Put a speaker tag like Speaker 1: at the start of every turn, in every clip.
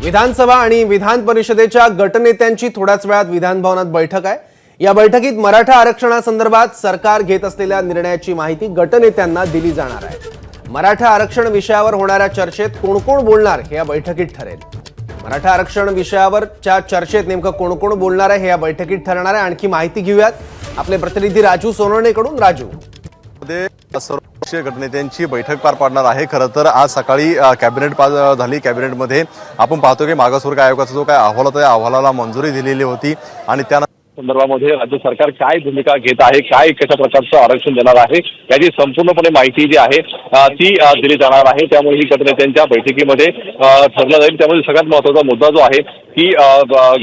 Speaker 1: विधानसभा आणि विधान परिषदेच्या गटनेत्यांची थोड्याच वेळात विधान भवनात बैठक आहे। या बैठकीत मराठा आरक्षणासंदर्भात सरकार घेत असलेल्या निर्णयाची माहिती गटनेत्यांना दिली जाणार आहे। मराठा आरक्षण विषयावर होणाऱ्या चर्चेत कोण कोण बोलणार हे या बैठकीत ठरेल। मराठा आरक्षण विषयावरच्या चर्चेत नेमकं कोण कोण बोलणार आहे हे या बैठकीत ठरणार आहे। आणखी माहिती घेऊयात आपले प्रतिनिधी राजू सोनवणेकडून। राजू,
Speaker 2: सर्वपक्षीय गटनेत्यांची बैठक पार पाडणार आहे। खरं तर आज सकाळी कॅबिनेट पास झाली। कॅबिनेटमध्ये आपण पाहतो की मागासवर्ग आयोगाचा जो काय अहवाल होता त्या अहवालाला मंजुरी दिलेली होती आणि त्या संदर्भामध्ये राज्य सरकार काय भूमिका घेत आहे, काय कशा प्रकारचं आरक्षण देणार आहे याची संपूर्णपणे माहिती जी आहे ती दिली जाणार आहे। त्यामुळे ही गटनेत्यांच्या बैठकीमध्ये ठरलं जाईल। त्यामुळे सगळ्यात महत्त्वाचा मुद्दा जो आहे की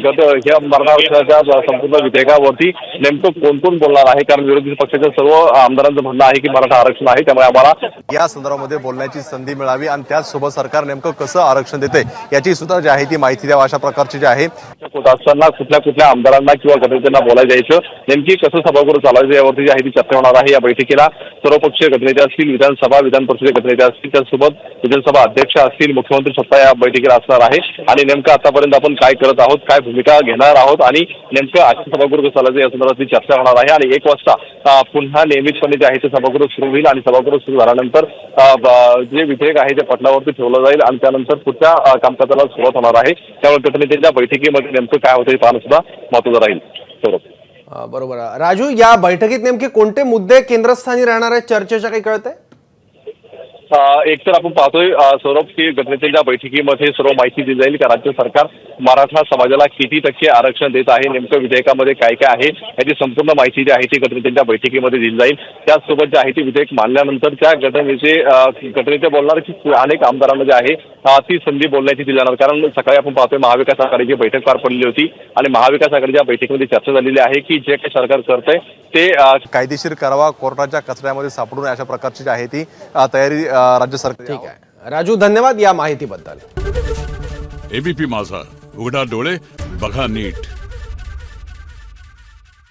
Speaker 2: गट ह्या मराठा आरक्षणाच्या संपूर्ण विधेयकावरती नेमकं कोण कोण बोलणार आहे, कारण विरोधी पक्षाच्या सर्व आमदारांचं म्हणणं आहे की मराठा आरक्षण आहे, त्यामुळे आम्हाला या संदर्भामध्ये बोलण्याची संधी मिळावी आणि त्याचसोबत सरकार नेमकं कसं आरक्षण देते याची सुद्धा जी आहे ती माहिती द्यावी अशा प्रकारची जी आहे होत असताना कुठल्या आमदारांना किंवा गटनेत्यांना बोलायला जायचं, नेमकी कसं सभागृह चालायचं यावरती जी आहे ती चर्चा होणार आहे। या बैठकीला सर्वपक्षीय गटनेते असतील, विधानसभा विधान परिषद गटनेते असतील, त्यासोबत विधानसभा अध्यक्ष असतील, मुख्यमंत्री स्वतः या बैठकीला असणार आहे आणि नेमकं आतापर्यंत आपण काय करत आहोत, काय भूमिका घेणार आहोत आणि नेमकं आजचं सभागृह चालायचं या संदर्भातली चर्चा होणार आहे। आणि 1 वाजता पुन्हा नियमितपणे जे आहे ते सभागृह सुरू होईल आणि सभागृह सुरू झाल्यानंतर जे विधेयक आहे ते पटलावरती ठेवलं जाईल आणि त्यानंतर पुढच्या कामकाजाला सुरुवात होणार आहे। त्यामुळे गटनेत्यांच्या बैठकीमध्ये नेमकं काय होतं हे पाहणं सुद्धा महत्त्वाचं राहील।
Speaker 1: बरोबर राजू, या बैठकीत नेमके कोणते मुद्दे केंद्रस्थानी राहणार आहेत चर्चेच्या, काही कळतंय?
Speaker 2: एक तर आपण पाहतोय सौरभ की गटनेत्यांच्या बैठकीमध्ये सर्व माहिती दिली जाईल का राज्य सरकार मराठा समाजाला किती टक्के आरक्षण देत आहे, नेमकं विधेयकामध्ये काय काय आहे याची संपूर्ण माहिती जी आहे ती गटनेत्यांच्या बैठकीमध्ये दिली जाईल। त्याचसोबत जे आहे ती विधेयक मांडल्यानंतर त्या गटनेते बोलणार की अनेक आमदारांना जे आहे ती संधी बोलण्याची दिली जाणार, कारण सकाळी आपण पाहतोय महाविकास आघाडीची बैठक पार पडली होती आणि महाविकास आघाडीच्या बैठकीमध्ये चर्चा झालेली आहे की जे काही सरकार करतंय ते कायदेशीर करावा, कोर्टाच्या कचऱ्यामध्ये सापडून अशा प्रकारची जी आहे ती तयारी राज्य सरकार।
Speaker 1: ठीक आहे राजू, धन्यवाद या माहितीबद्दल।
Speaker 3: एबीपी माझा, उघडा डोळे बघा नीट।